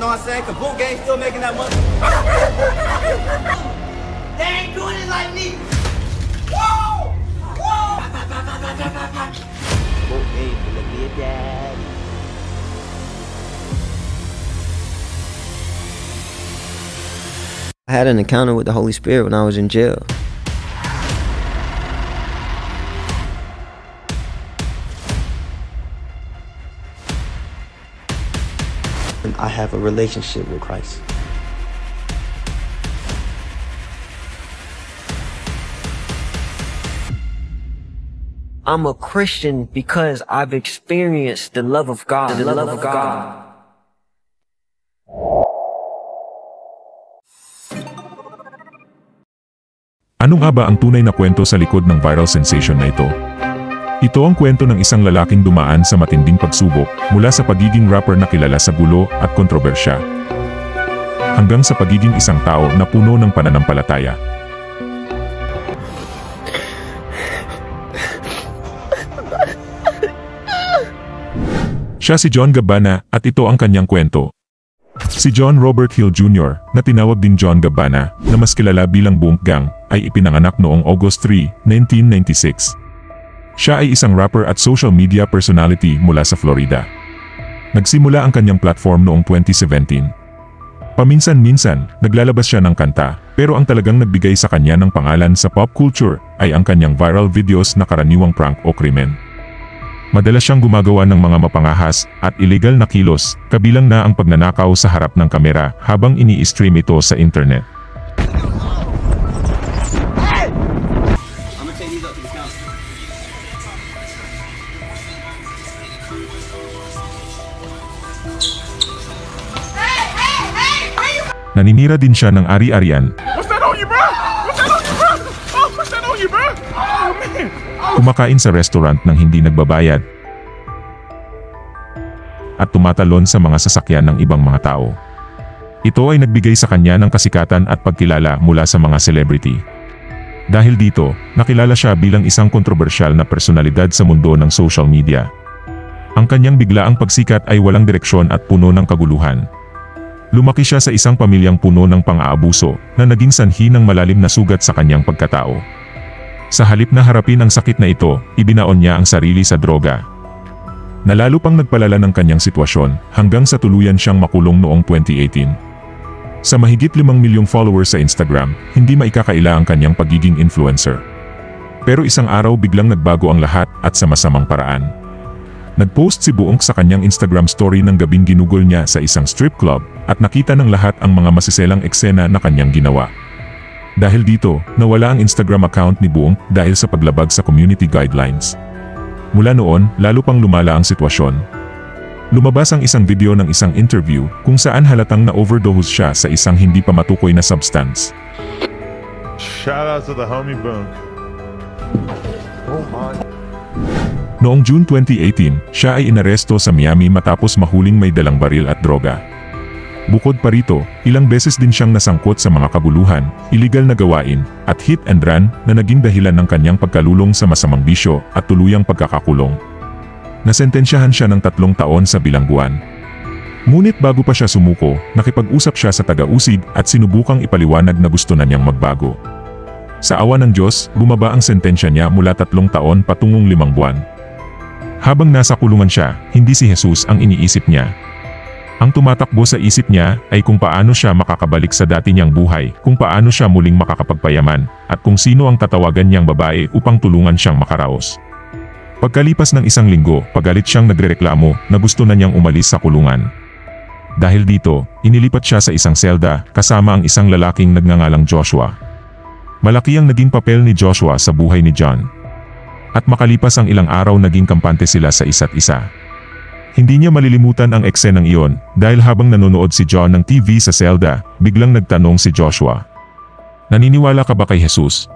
know what I'm saying? Cause Boot Gang still making that money. They ain't doing it like me. Woo! Woo! Boot Gang finna be a daddy. I had an encounter with the Holy Spirit when I was in jail. And I have a relationship with Christ. I'm a Christian because I've experienced the love of God. The love of God. Ano nga ba ang tunay na kwento sa likod ng viral sensation na ito? Ito ang kwento ng isang lalaking dumaan sa matinding pagsubok mula sa pagiging rapper na kilala sa gulo at kontrobersya, hanggang sa pagiging isang tao na puno ng pananampalataya. Siya si John Gabbana at ito ang kanyang kwento. Si John Robert Hill Jr., na tinawag din John Gabbana, na mas kilala bilang Boom Gang, ay ipinanganak noong August 3, 1996. Siya ay isang rapper at social media personality mula sa Florida. Nagsimula ang kanyang platform noong 2017. Paminsan-minsan, naglalabas siya ng kanta, pero ang talagang nagbigay sa kanya ng pangalan sa pop culture ay ang kanyang viral videos na karaniwang prank o krimen. Madalas siyang gumagawa ng mga mapangahas at illegal na kilos, kabilang na ang pagnanakaw sa harap ng kamera habang ini-stream ito sa internet. Naninira din siya ng ari-arian. What's that on you, bro? What's that on you, bro? Oh, what's that on you, bro? Oh, man. Kumakain sa restaurant nang hindi nagbabayad, at tumatalon sa mga sasakyan ng ibang mga tao. Ito ay nagbigay sa kanya ng kasikatan at pagkilala mula sa mga celebrity. Dahil dito, nakilala siya bilang isang kontrobersyal na personalidad sa mundo ng social media. Ang kanyang biglaang pagsikat ay walang direksyon at puno ng kaguluhan. Lumaki siya sa isang pamilyang puno ng pang-aabuso na naging sanhi ng malalim na sugat sa kanyang pagkatao. Sa halip na harapin ang sakit na ito, ibinaon niya ang sarili sa droga. Nalalo pang nagpalala ng kanyang sitwasyon hanggang sa tuluyan siyang makulong noong 2018. Sa mahigit 5 milyong followers sa Instagram, hindi maikakaila ang kanyang pagiging influencer. Pero isang araw biglang nagbago ang lahat at sa masamang paraan. Nagpost si Buong sa kanyang Instagram story ng gabing ginugol niya sa isang strip club at nakita ng lahat ang mga masiselang eksena na kanyang ginawa. Dahil dito, nawala ang Instagram account ni Buong dahil sa paglabag sa community guidelines. Mula noon, lalo pang lumala ang sitwasyon. Lumabas ang isang video ng isang interview kung saan halatang na-overdose siya sa isang hindi pa matukoy na substance. Shout out to the homie Boom. Oh my. Noong June 2018, siya ay inaresto sa Miami matapos mahuling may dalang baril at droga. Bukod pa rito, ilang beses din siyang nasangkot sa mga kaguluhan, iligal na gawain, at hit and run na naging dahilan ng kanyang pagkalulong sa masamang bisyo at tuluyang pagkakakulong. Nasentensyahan siya ng 3 taon sa bilangguan. Ngunit bago pa siya sumuko, nakipag-usap siya sa taga-usig at sinubukang ipaliwanag na gusto na niyang magbago. Sa awa ng Diyos, bumaba ang sentensya niya mula 3 taon patungong 5 buwan. Habang nasa kulungan siya, hindi si Jesus ang iniisip niya. Ang tumatakbo sa isip niya ay kung paano siya makakabalik sa dati niyang buhay, kung paano siya muling makakapagpayaman, at kung sino ang tatawagan niyang babae upang tulungan siyang makaraos. Pagkalipas ng 1 linggo, pagalit siyang nagrereklamo na gusto na niyang umalis sa kulungan. Dahil dito, inilipat siya sa isang selda kasama ang isang lalaking nagngangalang Joshua. Malaki ang naging papel ni Joshua sa buhay ni John. At makalipas ang ilang araw naging kampante sila sa isa't isa. Hindi niya malilimutan ang eksenang iyon dahil habang nanonood si John ng TV sa selda, biglang nagtanong si Joshua, "Naniniwala ka ba kay Jesus?"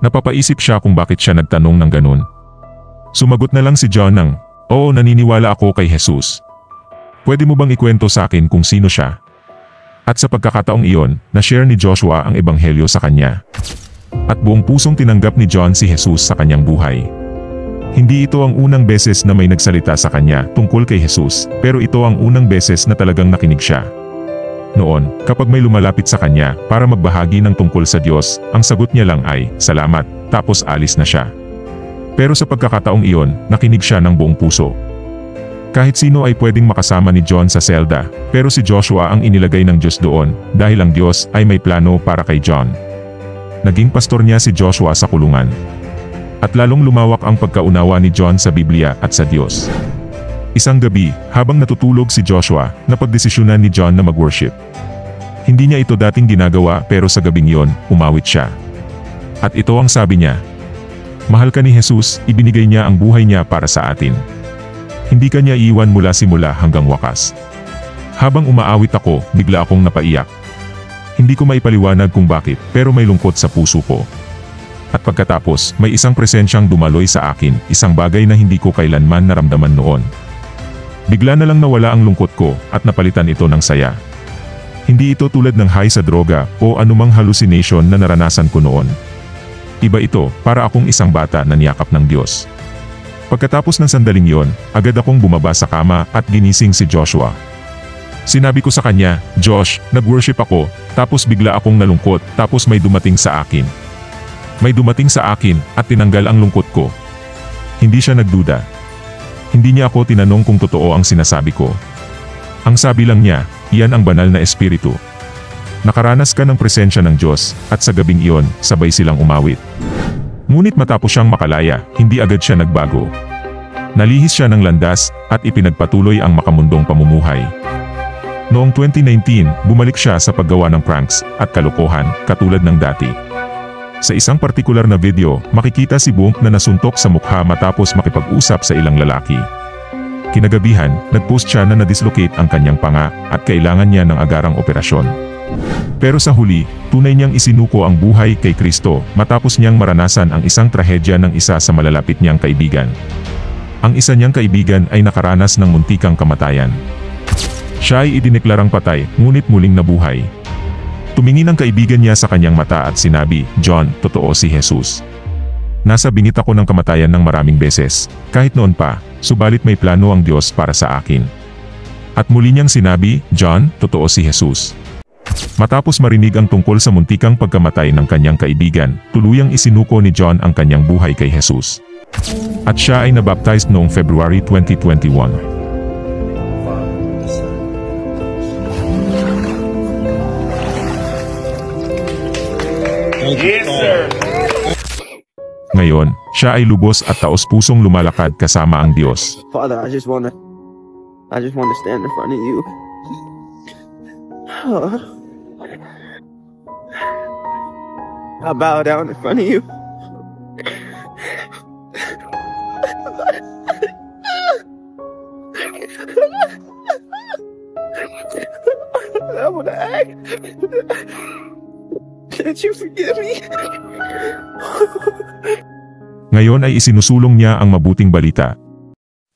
Napapaisip siya kung bakit siya nagtanong ng ganun. Sumagot na lang si John ng, "Oo, naniniwala ako kay Jesus. Pwede mo bang ikwento sa akin kung sino siya?" At sa pagkakataong iyon, na-share ni Joshua ang ebanghelyo sa kanya. At buong pusong tinanggap ni John si Jesus sa kanyang buhay. Hindi ito ang unang beses na may nagsalita sa kanya tungkol kay Jesus, pero ito ang unang beses na talagang nakinig siya. Noon, kapag may lumalapit sa kanya para magbahagi ng tungkol sa Diyos, ang sagot niya lang ay, "Salamat," tapos alis na siya. Pero sa pagkakataong iyon, nakinig siya ng buong puso. Kahit sino ay pwedeng makasama ni John sa selda, pero si Joshua ang inilagay ng Diyos doon, dahil ang Diyos ay may plano para kay John. Naging pastor niya si Joshua sa kulungan. At lalong lumawak ang pagkaunawa ni John sa Biblia at sa Diyos. Isang gabi, habang natutulog si Joshua, napagdesisyonan ni John na mag-worship. Hindi niya ito dating ginagawa pero sa gabing yon, umawit siya. At ito ang sabi niya, "Mahal ka ni Jesus, ibinigay niya ang buhay niya para sa atin. Hindi ka niya iiwan mula simula hanggang wakas." Habang umaawit ako, bigla akong napaiyak. Hindi ko maipaliwanag kung bakit, pero may lungkot sa puso ko. At pagkatapos, may isang presensyang dumaloy sa akin, isang bagay na hindi ko kailanman naramdaman noon. Bigla na lang nawala ang lungkot ko, at napalitan ito ng saya. Hindi ito tulad ng high sa droga, o anumang hallucination na naranasan ko noon. Iba ito, para akong isang bata na niyakap ng Diyos. Pagkatapos ng sandaling yon, agad akong bumaba sa kama at ginising si Joshua. Sinabi ko sa kanya, "Josh, nag-worship ako, tapos bigla akong nalungkot, tapos may dumating sa akin. May dumating sa akin, at tinanggal ang lungkot ko." Hindi siya nagduda. Hindi niya ako tinanong kung totoo ang sinasabi ko. Ang sabi lang niya, "Iyan ang banal na espiritu." Nakaranas ka ng presensya ng Diyos, at sa gabing iyon, sabay silang umawit. Ngunit matapos siyang makalaya, hindi agad siya nagbago. Nalihis siya ng landas, at ipinagpatuloy ang makamundong pamumuhay. Noong 2019, bumalik siya sa paggawa ng pranks at kalokohan, katulad ng dati. Sa isang partikular na video, makikita si Bunk na nasuntok sa mukha matapos makipag-usap sa ilang lalaki. Kinagabihan, nag-post siya na na-dislocate ang kanyang panga at kailangan niya ng agarang operasyon. Pero sa huli, tunay niyang isinuko ang buhay kay Kristo matapos niyang maranasan ang isang trahedya ng isa sa malalapit niyang kaibigan. Ang isa niyang kaibigan ay nakaranas ng muntikang kamatayan. Siya ay idineklarang patay, ngunit muling nabuhay. Tumingin ang kaibigan niya sa kanyang mata at sinabi, "John, totoo si Jesus. Nasa bingit ako ng kamatayan ng maraming beses, kahit noon pa, subalit may plano ang Diyos para sa akin." At muli niyang sinabi, "John, totoo si Jesus." Matapos marinig ang tungkol sa muntikang pagkamatay ng kanyang kaibigan, tuluyang isinuko ni John ang kanyang buhay kay Jesus. At siya ay nabaptized noong February 2021. Yes, sir. Ngayon, siya ay lubos at taos-pusong lumalakad kasama ang Diyos. Father, I just wanna stand in front of you. I bow down in front of you. I wanna ask that you forgive me. Ngayon ay isinusulong niya ang mabuting balita.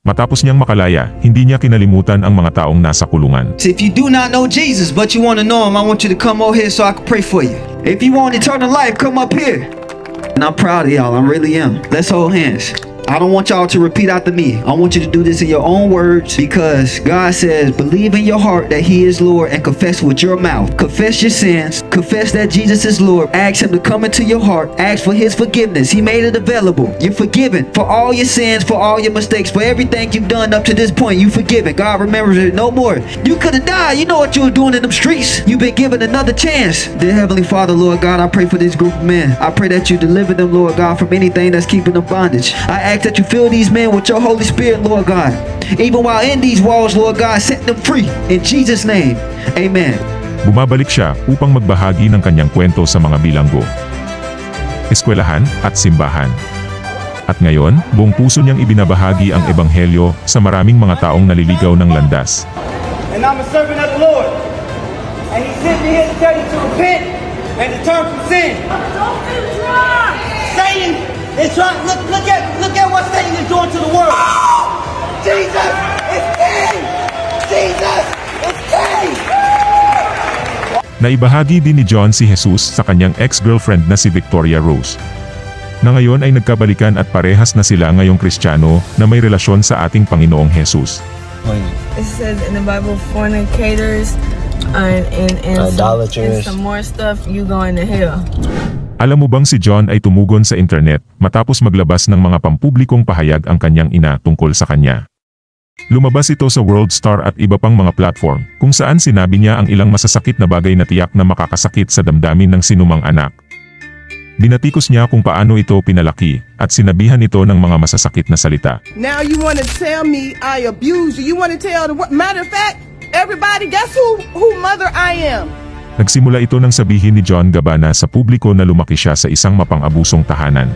Matapos niyang makalaya, hindi niya kinalimutan ang mga taong nasa kulungan. If you do not know Jesus, but you want to know him, I want you to come over here so I can pray for you. If you want eternal life, come up here. And I'm proud of y'all, I really am. Let's hold hands. I don't want y'all to repeat after me. I want you to do this in your own words, because God says, believe in your heart that he is Lord and confess with your mouth. Confess your sins. Confess that Jesus is Lord. Ask him to come into your heart. Ask for his forgiveness. He made it available. You're forgiven for all your sins, for all your mistakes, for everything you've done up to this point. You're forgiven. God remembers it no more. You could have died. You know what you were doing in them streets. You've been given another chance. Dear Heavenly Father, Lord God, I pray for this group of men. I pray that you deliver them, Lord God, from anything that's keeping them bondage. I ask that you fill these men with your Holy Spirit, Lord God. Even while in these walls, Lord God, set them free. In Jesus' name, amen. Bumabalik siya upang magbahagi ng kanyang kwento sa mga bilanggo, eskwelahan at simbahan. At ngayon, buong puso niyang ibinabahagi ang ebanghelyo sa maraming mga taong naliligaw ng landas. And I'm a servant of the Lord. And he sent me here to tell you to repent and to turn from sin. Satan is trying, look at what Satan is doing to the world. Jesus is king! Jesus is king! Naibahagi din ni John si Jesus sa kanyang ex-girlfriend na si Victoria Rose, na ngayon ay nagkabalikan at parehas na sila ngayong Kristiyano na may relasyon sa ating Panginoong Jesus. It says in the Bible, fornicators, and Idolaters. some more stuff, you going to hell. Alam mo bang si John ay tumugon sa internet matapos maglabas ng mga pampublikong pahayag ang kanyang ina tungkol sa kanya. Lumabas ito sa World Star at iba pang mga platform kung saan sinabi niya ang ilang masasakit na bagay na tiyak na makakasakit sa damdamin ng sinumang anak. Binatikos niya kung paano ito pinalaki at sinabihan ito ng mga masasakit na salita. Now you want to tell me I abuse you. You want to tell the matter of fact, everybody, guess who mother I am? Nagsimula ito nang sabihin ni John Gabana sa publiko na lumaki siya sa isang mapang-abusong tahanan.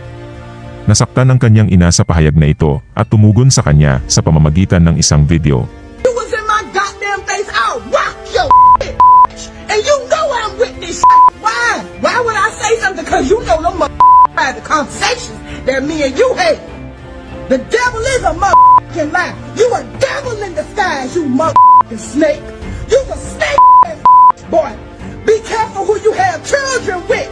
Nasaktan ang kanyang ina sa pahayag na ito at tumugon sa kanya sa pamamagitan ng isang video. You was in my goddamn face, I'll rock your and you know I'm with this. Why? Why would I say something? Because you know them had the conversations that me and you had. The devil is a motherfucking lie. You a devil in disguise, you motherfucking snake. You a snake boy. Be careful who you have children with.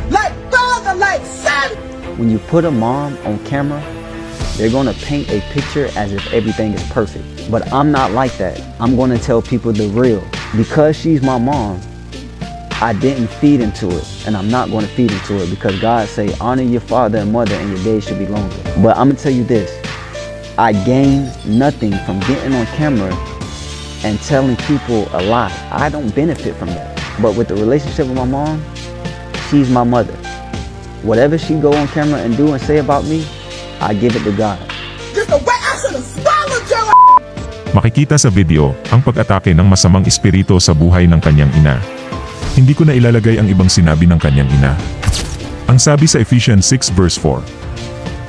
Like father, like son. When you put a mom on camera, they're going to paint a picture as if everything is perfect. But I'm not like that. I'm going to tell people the real. Because she's my mom, I didn't feed into it. And I'm not going to feed into it because God say, honor your father and mother and your days should be longer. But I'm going to tell you this. I gained nothing from getting on camera and telling people a lie. I don't benefit from that. But with the relationship with my mom, she's my mother. Whatever she go on camera and do and say about me, I give it to God. Just the way I should have swallowed your Makikita sa video ang pag-atake ng masamang espiritu sa buhay ng kanyang ina. Hindi ko na ilalagay ang ibang sinabi ng kanyang ina. Ang sabi sa Ephesians 6 verse 4.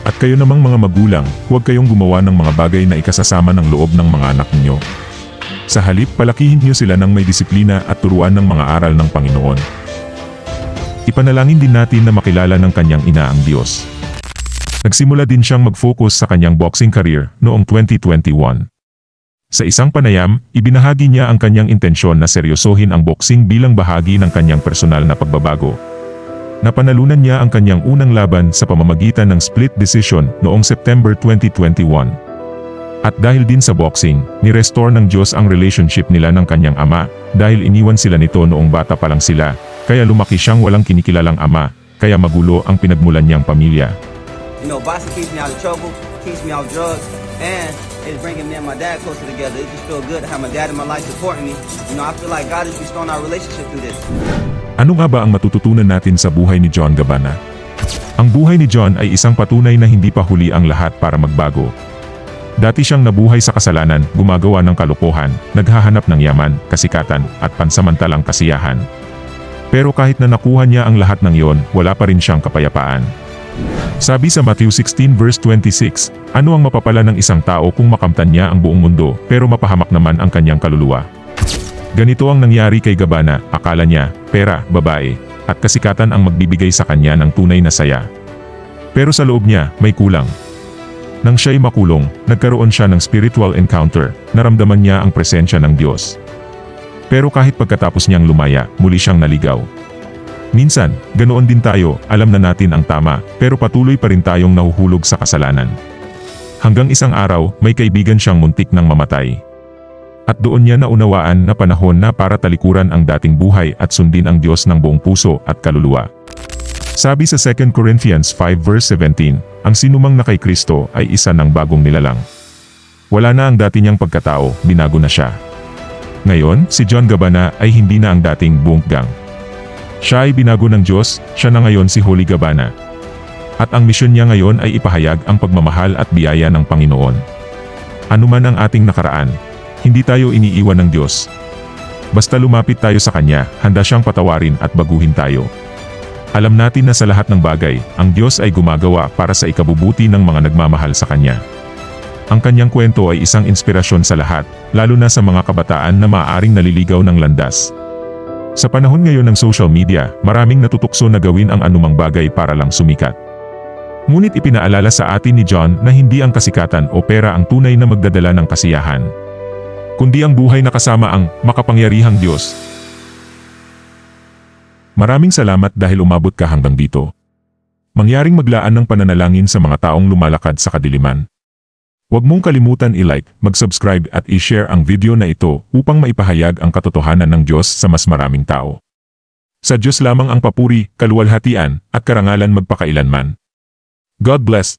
At kayo namang mga magulang, huwag kayong gumawa ng mga bagay na ikasasama ng loob ng mga anak ninyo. Sa halip, palakihin niyo sila ng may disiplina at turuan ng mga aral ng Panginoon. Ipanalangin din natin na makilala ng kanyang ina ang Diyos. Nagsimula din siyang mag-focus sa kanyang boxing career noong 2021. Sa isang panayam, ibinahagi niya ang kanyang intensyon na seryosohin ang boxing bilang bahagi ng kanyang personal na pagbabago. Napanalunan niya ang kanyang unang laban sa pamamagitan ng split decision noong September 2021. At dahil din sa boxing, ni-restore ng Diyos ang relationship nila ng kanyang ama dahil iniwan sila nito noong bata pa lang sila. Kaya lumaki siyang walang kinikilalang ama, kaya magulo ang pinagmulan niyang pamilya. You know, boxing keeps me out of trouble, keeps me out of drugs, and it's bringing me and my dad closer together. It just feels good to have my dad in my life supporting me. You know, I feel like God is restoring our relationship through this. Ano nga ba ang matututunan natin sa buhay ni John Gabana? Ang buhay ni John ay isang patunay na hindi pa huli ang lahat para magbago. Dati siyang nabuhay sa kasalanan, gumagawa ng kalokohan, naghahanap ng yaman, kasikatan, at pansamantalang kasiyahan. Pero kahit na nakuha niya ang lahat ng yon, wala pa rin siyang kapayapaan. Sabi sa Matthew 16 verse 26, ano ang mapapala ng isang tao kung makamtan niya ang buong mundo, pero mapahamak naman ang kanyang kaluluwa? Ganito ang nangyari kay Gabana, akala niya, pera, babae, at kasikatan ang magbibigay sa kanya ng tunay na saya. Pero sa loob niya, may kulang. Nang siya'y makulong, nagkaroon siya ng spiritual encounter, naramdaman niya ang presensya ng Diyos. Pero kahit pagkatapos niyang lumaya, muli siyang naligaw. Minsan, ganoon din tayo, alam na natin ang tama, pero patuloy pa rin tayong nahuhulog sa kasalanan. Hanggang isang araw, may kaibigan siyang muntik ng mamatay. At doon niya naunawaan na panahon na para talikuran ang dating buhay at sundin ang Diyos ng buong puso at kaluluwa. Sabi sa 2 Corinthians 5 verse 17, ang sinumang na kay Kristo ay isa ng bagong nilalang. Wala na ang dati niyang pagkatao, binago na siya. Ngayon, si John Gabana ay hindi na ang dating bunggang. Siya ay binago ng Diyos, siya na ngayon si Holy Gabana. At ang misyon niya ngayon ay ipahayag ang pagmamahal at biyaya ng Panginoon. Ano man ang ating nakaraan, hindi tayo iniiwan ng Diyos. Basta lumapit tayo sa Kanya, handa siyang patawarin at baguhin tayo. Alam natin na sa lahat ng bagay, ang Diyos ay gumagawa para sa ikabubuti ng mga nagmamahal sa Kanya. Ang kanyang kwento ay isang inspirasyon sa lahat, lalo na sa mga kabataan na maaaring naliligaw ng landas. Sa panahon ngayon ng social media, maraming natutukso na gawin ang anumang bagay para lang sumikat. Ngunit ipinaalala sa atin ni John na hindi ang kasikatan o pera ang tunay na magdadala ng kasiyahan, kundi ang buhay na kasama ang makapangyarihang Diyos. Maraming salamat dahil umabot ka hanggang dito. Mangyaring maglaan ng pananalangin sa mga taong lumalakad sa kadiliman. Huwag mong kalimutan i-like, mag-subscribe at i-share ang video na ito upang maipahayag ang katotohanan ng Diyos sa mas maraming tao. Sa Diyos lamang ang papuri, kaluwalhatian, at karangalan magpakailanman. God bless.